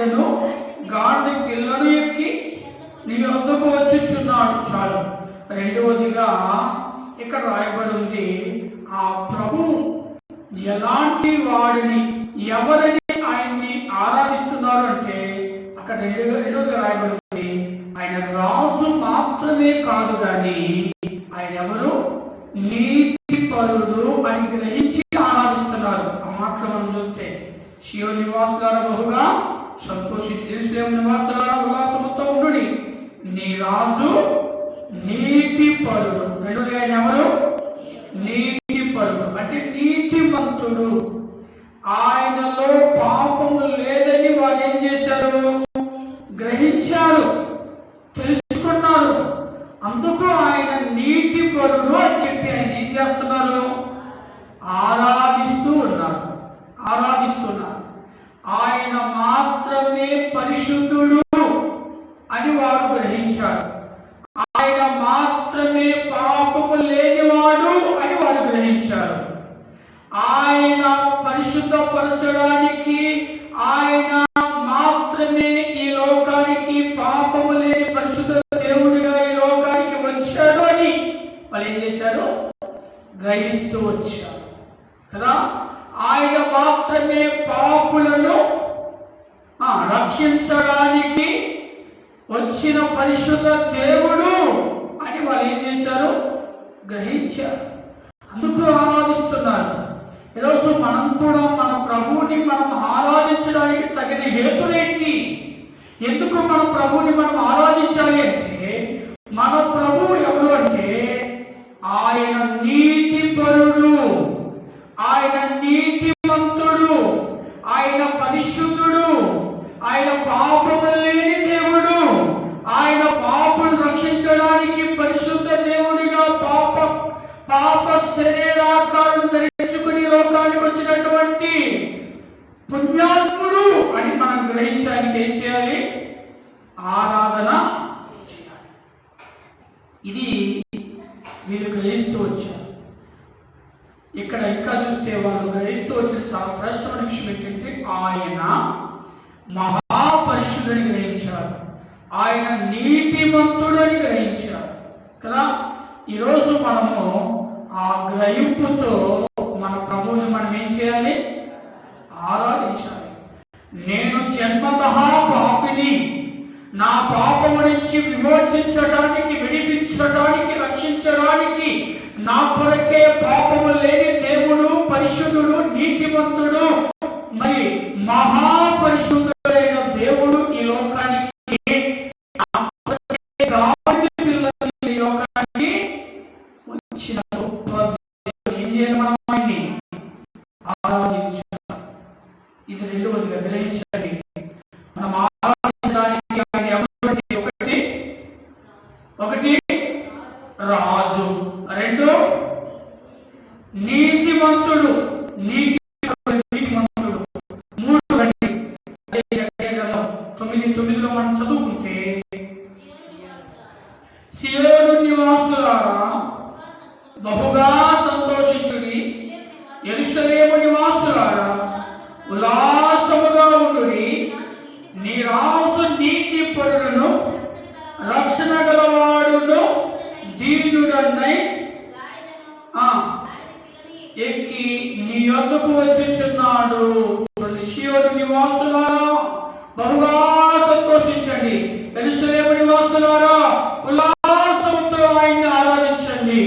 A: పిల్లను ఎక్కి నీ వద్దకు వచ్చుచున్నాడు. చాలు. రెండవదిగా ఇక్కడ రాయబడి ఉంది, ఆ ప్రభు ఎలాంటి వాడిని, ఎవరిని ఆయన్ని ఆరాధిస్తున్నారు అంటే అక్కడ రెండవదిగా రాయబడి ఉంది, ఆయన రాజు మాత్రమే కాదు కానీ ఆయన ఎవరు, నీతిపరుడు అని గ్రహించి ఆరాధిస్తున్నారు. ఆ మాటలు మనం చూస్తే, శివ నివాసులారా బహుగా సంతోషించి, యెరూషలేము నివాసులారా ఉల్లాసముతో ఉండుడి, నీ రాజు నీతిపరుడు. రెండోది ఆయన ఎవరు, నీతిపరుడు అంటే నీతిమంతుడు. ఆయనలో పాపము లేదని వారు ఏం చేశారు, గ్రహించారు, తెలుసుకున్నారు. అందుకు ఆయన నీతిపరుడు అని చెప్పి ఆయన ఏం చేస్తున్నారు, ఆరాధిస్తున్నారు. ఆయన మాత్రమే పరిశుద్ధుడు అని వారు గ్రహించారు. ఆయన మాత్రమే పాపము లేనివాడు అని వారు గ్రహించారు. ఆయన పరిశుద్ధపరచడానికి ఆయన మాత్రమే ఈ లోకానికి పాపము లేని పరిశుద్ధ దేవుడిగా ఈ లోకానికి వచ్చాడు అని వాళ్ళు ఏం చేశారు, గ్రహిస్తూ వచ్చారు కదా. ఆయన మాత్రమే పాపులను రక్షించడానికి వచ్చిన పరిశుద్ధ దేవుడు అని వాళ్ళు ఏం చేశారు, గ్రహించారు. అందుకు ఆరాధిస్తున్నారు. ఈరోజు మనం కూడా మన ప్రభువుని మనం ఆరాధించడానికి తగిన హేతులేంటి? ఎందుకు మన ప్రభువుని మనం ఆరాధించాలి అంటే, మన ప్రభువు ఎవరు అంటే ఆయన నీతిపరుడు, ఆయన నీతిమంతుడు, ఆయన పరిశుద్ధుడు, ఆయన పాపము లేని దేవుడు, ఆయన పాపను రక్షించడానికి పరిశుద్ధ దేవుడిగా పాప శరీరాకారం ధరించుకుని లోకానికి వచ్చినటువంటి పుణ్యాత్ముడు అని మనం గ్రహించడానికి ఏం చేయాలి, ఆరాధన చేయాలి. ఇది వీళ్ళు గ్రహిస్తూ వచ్చారు. ఇక్కడ ఇంకా చూస్తే వాళ్ళు గ్రహిస్తూ వచ్చిన శ్రేష్టమైన విషయం ఏంటంటే, ఆయన మహాపరిశుద్ధుని గ్రహించారు, ఆయన నీతిమంతుడు అని గ్రహించారు కదా. ఈరోజు మనము ఆ గ్రహింపుతో మన ప్రభువుని మనం ఏం చేయాలి, ఆరాధించాలి. నేను జన్మతః పాపిని, నా పాపము నుంచి విమోచించడానికి, విడిపించడానికి, రక్షించడానికి నా కొరకే పాపము లేని దేవుడు, పరిశుద్ధుడు, నీతిమంతుడు, మరి మహాపరిశుద్ధుడైన దేవుడు ఈ లోకానికి వచ్చిన గొప్ప ఏం చేయాలి, మనం ఆయన్ని ఆరాధించాలి. ఇది రెండవదిగా గ్రహించండి. మనం ఆరాధించడానికి ఒకటి రాజు, రెండు నీతిమంతుడు, నీతిమంతుడు, మూడు రండి 9:9 మనం చదువుకుంటే, సియోను నివాసులారా బహుగా సంతోషించుడి, యెరూషలేము నివాసులారా ఉల్లాసముగా ఉండుడి, నీ రాజు నీతిపరుడును రక్షణ గలవాడును దీనుడన్నై ఎక్కి నీ యొద్దకు వచ్చుచున్నాడు. సియోను నివాసులారా బహుగా సంతోషించండి, యెరూషలేము నివాసులారా ఉల్లాసంతో ఆయన్ని ఆరాధించండి.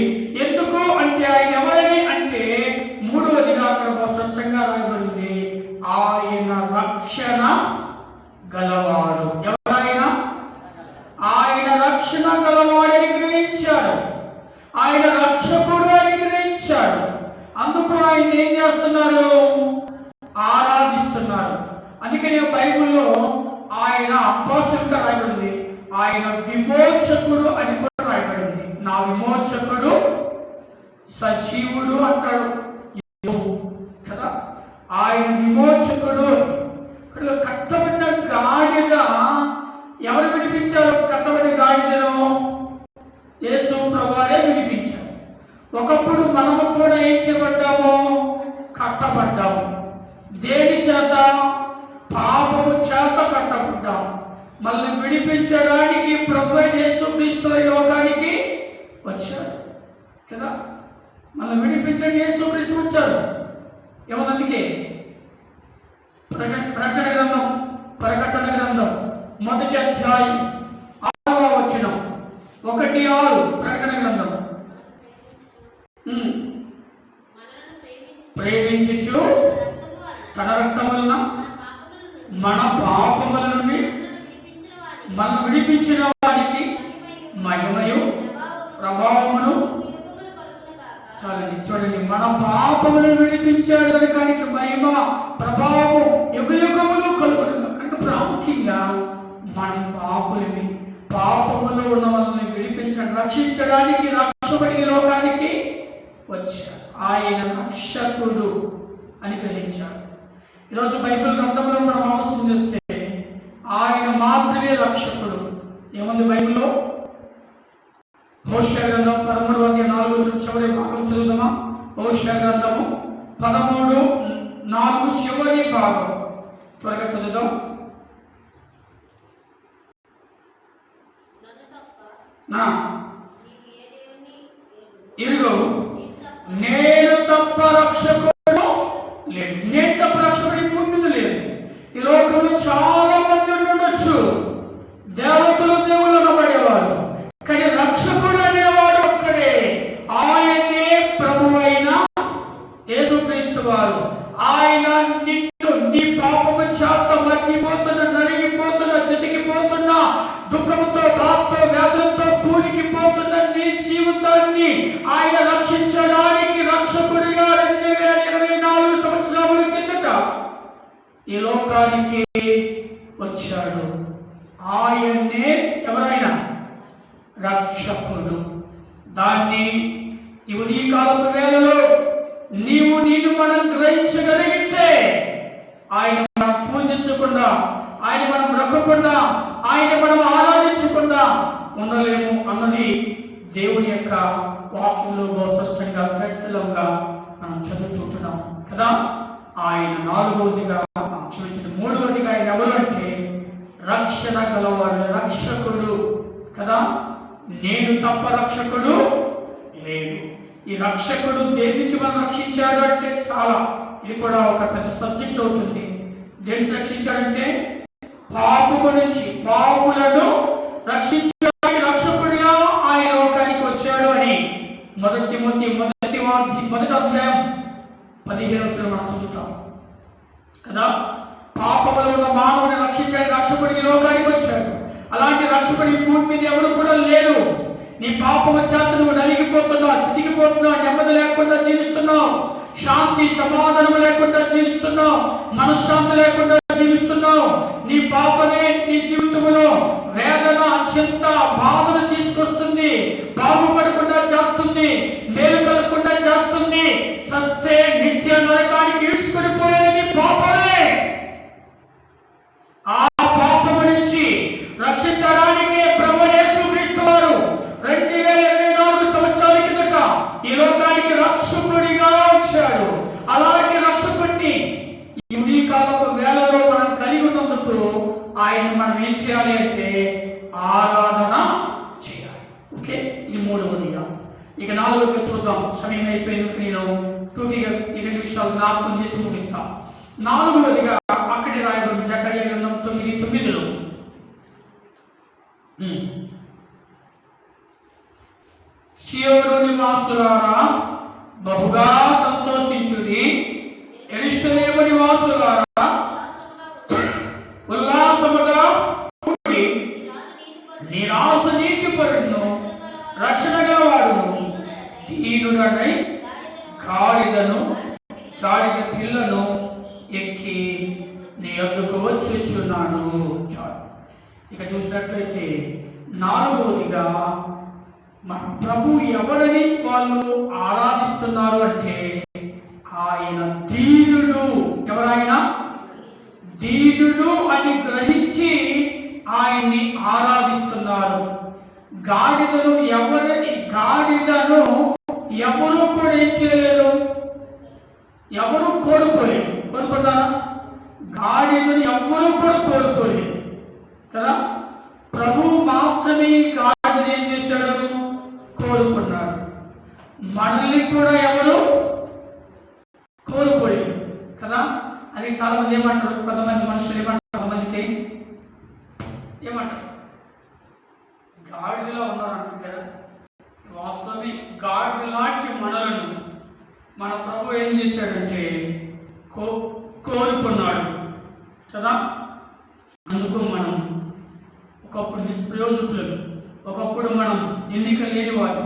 A: ఎందుకు అంటే ఆయన ఎవరని అంటే, మూడవదిగా అక్కడ స్పష్టంగా రాయబడింది, ఆయన రక్షణ గలవాడు. ఎవరైనా ఆయన రక్షణ గలవాడని గ్రహించాడు, ఆయన రక్షకుడు అని గ్రహించాడు. అందుకు ఆయన ఏం చేస్తున్నారు, ఆరాధిస్తున్నారు. అందుకని బైబిల్లో ఆయన అపోస్తలుగా రాయబడింది, ఆయన విమోచకుడు అని కూడా రాయబడింది. నా విమోచకుడు సజీవుడు అంటాడు కదా. ఆయన విమోచకుడు. కట్టబడిన గాడిద ఎవరు విడిపించారు? కట్టబడిన గాడిదను యేసు ప్రభువే విడిపించారు. ఒకప్పుడు మనము కూడా ఏం చేయబడ్డాము, కట్టబడ్డాము. దేని చేత? పాపము చేత కట్టబడ్డాము. మనల్ని విడిపించడానికి ప్రభు అయిన యేసుక్రీస్తు ఈ లోకానికి వచ్చాడు కదా. మనల్ని విడిపించడానికి యేసుక్రీస్తు వచ్చాడు. ఏమన్నందుకే ప్రకటన గ్రంథం మొదటి అధ్యాయం 6వ వచనం 1:6 ప్రకటన గ్రంథం. ప్రేమించుచు తన రక్తం వలన మన పాపముల నుండి మనం విడిపించిన వారికి మహిమయు ప్రభావమును. చాలండి, చూడండి, మన పాపములను విడిపించాడు కనుక మహిమ ప్రభావం యుగయుగములు కలుగుతుంది. అంటే ప్రాముఖ్యంగా మన పాపములో ఉన్న వాళ్ళని విడిపించడం, రక్షించడానికి రక్షకుడి లోకానికి వచ్చాడు. ఆయన రక్షకుడు అని గ్రహించాడు. ఈరోజు బైబిల్ గ్రంథంలో మనం ఆలోచన చేస్తే ఆయన మాత్రమే రక్షకుడు. ఏముంది బైబిల్లో? హోషేయ గ్రంథం 13:4 చివరి భాగం చదువుదామా? హోషేయ గ్రంథము 13:4 చివరి భాగం త్వరగా చదువుదాం. ఇదిగో నేను తప్ప రక్షకుడు లేదు. నేను తప్ప రక్షకుడి భూమి లేదు. ఈ లోకంలో చాలా మంది ఉండొచ్చు, దేవుళ్ళు అనబడేవారు, కానీ రక్షకుడు అనేవాడు ఒక్కడే. ఆయనే ప్రభు అయిన యేసుక్రీస్తు వారు. ఆయన నిన్ను నీ పాపము చేత మగ్గిపోతున్న, నలిగిపోతున్న, చితికిపోతున్న, దుఃఖంతో, బాధతో, వ్యాధులతో కూలికిపోతున్న నీ జీవితాన్ని ఆయన రక్షించడానికి రక్షకుడిగా 2024 సంవత్సరాల కిందట ఈ లోకానికి వచ్చాడు. ఆయన్నే ఎవరైనా రక్షకుడు. దాన్ని ఈ ఉదయకాలపు వేళలో నేను మనం గ్రహించగలిగితే ఆయన మనం పూజించకుండా, ఆయన మనం రక్కకుండా, ఆయన మనం ఆరాధించకుండా ఉండలేము అన్నది దేవుని యొక్క వాక్యంలో స్పష్టంగా ఖచ్చితంగా మనం చదువుతుంటున్నాం కదా. ఆయన 4వదిగా క్షమించిన 3వదిగా ఆయన ఎవరు అంటే రక్షణ గలవాడు, రక్షకుడు కదా. నేను తప్ప రక్షకుడు లేడు. ఈ రక్షకుడు దేని నుంచి మనం రక్షించాడు అంటే చాలా, ఇది కూడా ఒక పెద్ద సబ్జెక్ట్ అవుతుంది. దేనికి రక్షించాడంటే పాపము నుంచి, పాపులను రక్షించడానికి రక్షకుడిగా ఆయన లోకానికి వచ్చాడు అని మొదటి అధ్యాయం 15 మనం చదువుతాం కదా. పాపములో ఉన్న మానవుని రక్షించడానికి రక్షకుడికి లోకానికి వచ్చాడు. అలాంటి రక్షకుడి భూమి మీద ఎవరు కూడా లేరు. నీ పాపము చేత నువ్వు నలిగిపోతున్నావు, చితికిపోతున్నావు, నెమ్మది లేకుండా జీవిస్తున్నావు, శాంతి సమాధానం లేకుండా జీవిస్తున్నావు, మనశ్శాంతి లేకుండా జీవిస్తున్నావు. నీ పాపమే నీ జీవితంలో వేదన, చింత, బాధను తీసుకొస్తుంది, బాగుపడకుండా చేస్తుంది, మేలు కలగకుండా చేస్తుంది. చస్తే నిత్య నరకానికి ఈడ్చుకునిపోయేది పాపమే. ఆ పాపము నుంచి రక్షించడానికి ప్రభు యేసుక్రీస్తు వారు 2024 సంవత్సరాల కిందట ఈ లోకానికి రక్షకుడిగా వచ్చాడు. అలాంటి రక్షకుడిని ఈ కాలపు వేళలో మనం కలిగి ఉన్నందుకు ఆయన మనం ఏం చేయాలి అంటే ఆరాధన చేయాలి. ఓకే, ఇది 3వదిగా. ఇక 4వది చూద్దాం. సమయం అయిపోయింది. నేను టూటిగా 2 నిమిషాలు జ్ఞాపకం చేసి ముగిస్తాం. 4వదిగా అక్కడే రాయబడింది జకర్యా గ్రంథం 9:9. సియోను నివాసులారా బహుగా సంతోషించుడి, యెరూషలేము నివాసులారా ఉల్లాసముగా కూడి, నీ రాజు నీతిపరుడును రక్షణ గలవాడును దీనుడనై గాడిద పిల్లను ఎక్కి నీ యొద్దకు వచ్చుచున్నాడు. ఇక చూసినట్లయితే 4వదిగా మన ప్రభు ఎవరని వాళ్ళు ఆరాధిస్తున్నారు అంటే ఆయన దీనుడు. ఎవరైనా దీనుడు అని గ్రహించి ఆయన్ని ఆరాధిస్తున్నారు. గాడిదను ఎవరు కూడా ఏం చేయలేదు, ఎవరు కోరుకోలేదు. కోరుకున్నారా? గాడిదను ఎవరు కూడా కోరుకోలేదు కదా. ప్రభు మాత్రమే గాడిదని ఏం చేశాడు? కోరుకున్నాడు. మనల్ని కూడా ఎవరు కోరుకోలేదు కదా. అది చాలా మంది ఏమంటారు, కొంతమంది మనుషులు ఏమంటారు, కొంతమందికి ఏమంటారు, గాడిదలో ఉన్నారంటారు కదా. వాస్తవమే, గాడిద లాంటి మనలను మన ప్రభు ఏం చేశాడంటే కోరుకున్నాడు కదా. అందుకు మనం ఒకప్పుడు నిష్ప్రయోజకులు, ఒకప్పుడు మనం ఎన్నిక లేని వారు,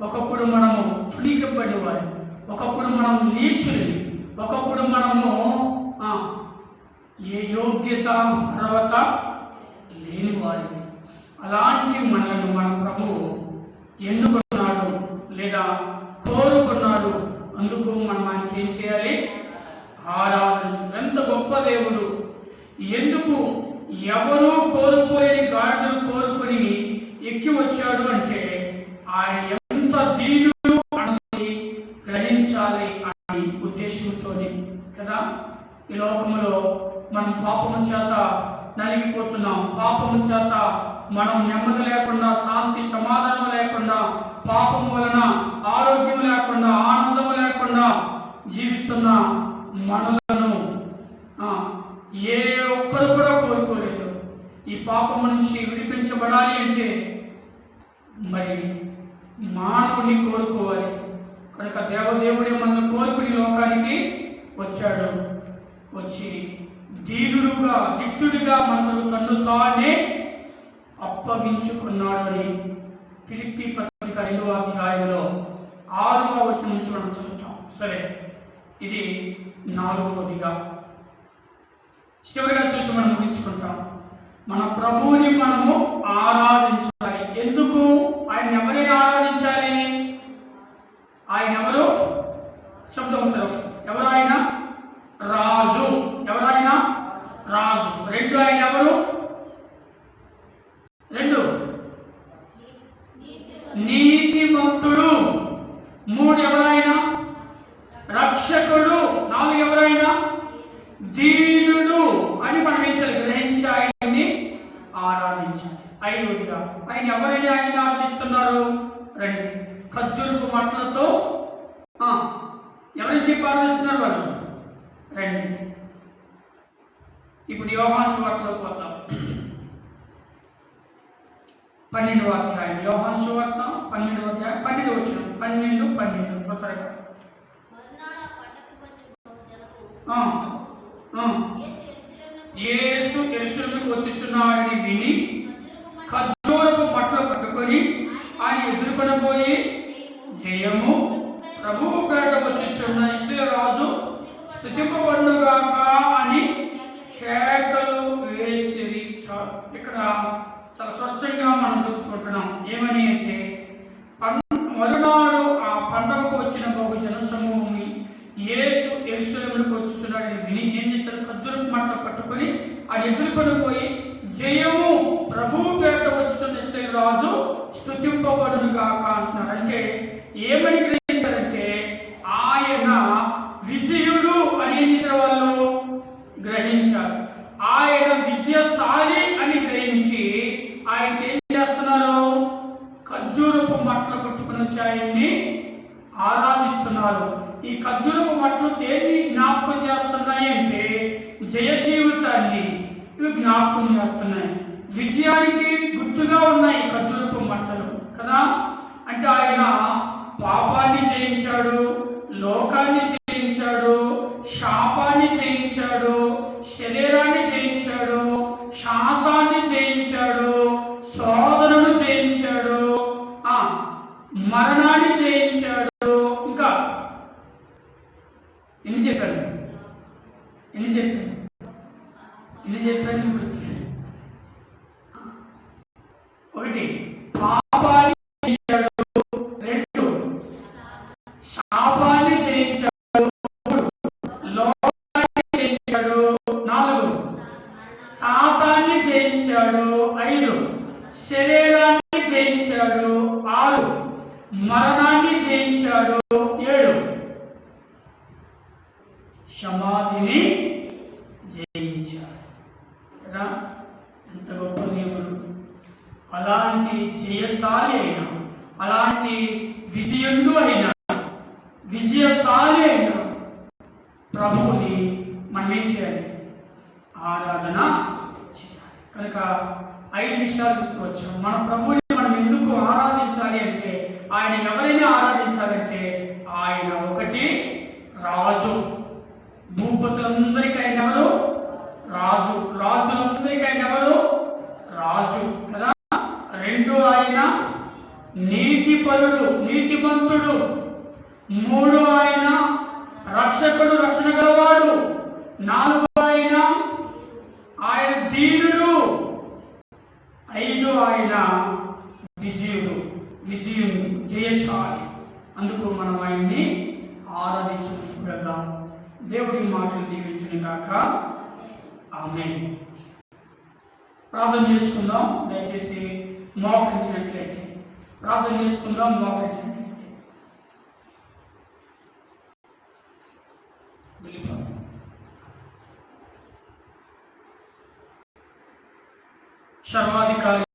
A: ఒకప్పుడు మనము తుడికబడి వారు, ఒకప్పుడు మనం నీచులు, ఒకప్పుడు మనము ఏ యోగ్యత అర్హత లేని వారి. అలాంటి మనలను మన ప్రభువు ఎన్నుకున్నాడు లేదా కోరుకున్నాడు. అందుకు మనం ఆయనకి ఏం చేయాలి? ఆరాధించు. ఎంత గొప్ప దేవుడు! ఎందుకు ఎవరూ కోరుకోలేని గాడిదను కోరుకొని ఎక్కి వచ్చాడు అంటే ఆయన ఎంత దీనుడు అన్నది గ్రహించాలి అనే ఉద్దేశంతోనే కదా. ఈ లోకంలో మనం పాపము చేత నలిగిపోతున్నాం. పాపము చేత మనం నెమ్మది లేకుండా, శాంతి సమాధానం లేకుండా, పాపము వలన ఆరోగ్యం లేకుండా, ఆనందం లేకుండా జీవిస్తున్న మనలను ఏ ఒక్కరు కూడా కోరుకోలేదు. ఈ పాపము నుంచి విడిపించబడాలి అంటే మరి మానవుని కోరుకోవాలి. కనుక దేవదేవుడే మనల్ని కోరుకుని లోకానికి వచ్చాడు. వచ్చి దీనుడుగా, దిక్తుడిగా మనకు తన్ను తానే అప్పగించుకున్నాడు అని ఫిలిప్పీ పత్రిక 5వ అధ్యాయంలో 6వ వచనం నుంచి మనం చదువుతాం. సరే, ఇది 4వదిగా. చివరిగా చూసి మనం ముగించుకుంటాం. మన ప్రభువుని మనము ఆరాధించాలి. ఎందుకు? ఆయన ఎవరిని ఆరాధించాలి? ఆయన ఎవరు? శబ్దం ఎవరు? ఆయన రాజు. ఎవరైనా రాజు. రెండు, ఆయన ఎవరు? రెండు, నీతిమంతుడు. మూడు, ఎవరైనా రక్షకుడు. నాలుగు, ఎవరైనా దీనుడు అని మనం ఏం చేయాలి? గ్రహించి ఆయన్ని ఆరాధించాలి. ఐదవదిగా, ఆయన ఎవరైనా ఆయన ఆరాధిస్తున్నారు? రండి, ఖర్జూరపు మట్లతో ఎవరిని చెప్పి ఆరాధిస్తున్నారు వాళ్ళు? రండి, ఇప్పుడు యోహాను సువార్తలో పోతాం. 12వ అధ్యాయం, యోహాను సువార్త 12వ అధ్యాయం 12వ వచనం. 12 త్వరగా. యేసు యెరూషలేముకు వచ్చుచున్నాడని విని ఖర్జూరపు మట్టలు పట్టుకొని ఆయన ఎదుర్కొనబోయి, జయము ప్రభువు పేరట వచ్చుచున్న ఇశ్రాయేలు రాజు స్తుతింపబడునుగాక అని కేకలు వేసిరి. ఇక్కడ చాలా స్పష్టంగా మనం చూసుకుంటున్నాం. ఏమని అంటే, మరునాడు ఆ పండుగకు వచ్చిన బహు జన సమూహం యేసు యెరూషలేముకు వచ్చుచున్నాడని విని ఏం చేశారు? ఖర్జూరపు మట్టలు పట్టుకొని అది ఎదుర్కొని పోయి, జయము ప్రభువు పేరట వచ్చుచున్న ఇశ్రాయేలు రాజు స్తుతింపబడునుగాక అంటున్నారు. అంటే ఏమని గ్రహించారంటే ఆయన విజయుడు అని ఏం చేసిన వాళ్ళు గ్రహించారు. ఆయన విజయశాలి అని గ్రహించి ఆయన ఏం చేస్తున్నారు? ఖర్జూరపు మట్టలు పట్టుకుని వచ్చి ఆయన్ని ఆరాధిస్తున్నారు. ఈ ఖర్జూరపు మట్టలు దేన్ని జ్ఞాపకం చేస్తున్నాయి అంటే జయ జీవితాన్ని ఇవి జ్ఞాపకం చేస్తున్నాయి. విజయానికి గుర్తుగా ఉన్నాయి ఖర్జూరపు మట్టలు కదా. అంటే ఆయన పాపాన్ని జయించాడు, లోకాన్ని జయించాడు, శాపాన్ని జయించాడు, శరీరాన్ని జయించాడు, శాతాన్ని జయించాడు, శోధనను జయించాడు, మరణాన్ని జయించాడు. ఇంకా ఎన్ని చెప్పాను? ఒకటి, పాపాన్ని జయించాడు. రెండు, శాపాన్ని జయించాడు. మూడు, లోకాన్ని జయించాడు. నాలుగు, శాతాన్ని జయించాడు. ఐదు, శరీరాన్ని జయించాడు. ఆరు, మరణాన్ని జయించాడు. ఏడు, సమాధిని జయించాడు కదా. ఎంత గొప్ప దేవుడు! అలాంటి జయశాలి అయిన, అలాంటి విజయుడు అయిన, విజయశాలి అయిన ప్రభువుని మనం ఏం చేయాలి? ఆరాధన చేయాలి. కనుక 5 విషయాలు తీసుకువచ్చాం. మన ప్రభువుని మనం ఎందుకు ఆరాధించాలి అంటే, ఆయన ఎవరైనా ఆరాధించాలంటే ఆయన ఒకటి రాజు. భూపతులందరికీ ఆయన ఎవరు? రాజు. రాజులందరికీ ఆయన ఎవరు? రాజు కదా. 2 ఆయన నీతిపరుడు, నీతిమంతుడు. 3 ఆయన రక్షకుడు, రక్షణ గలవాడు. 4 ఆయన దీనుడు. 5 ఆయన విజయుడు, జయశాలి. అందుకు మనం ఆయన్ని ఆరాధించుకుందాం. దేవుడి మాటలు దీవించును గాక. ఆమేన్. ప్రార్థన చేసుకుందాం. దయచేసి మోకరించినట్లయితే ప్రార్థన చేసుకుందాం. మోకరించినట్లయితే సర్వాధికారి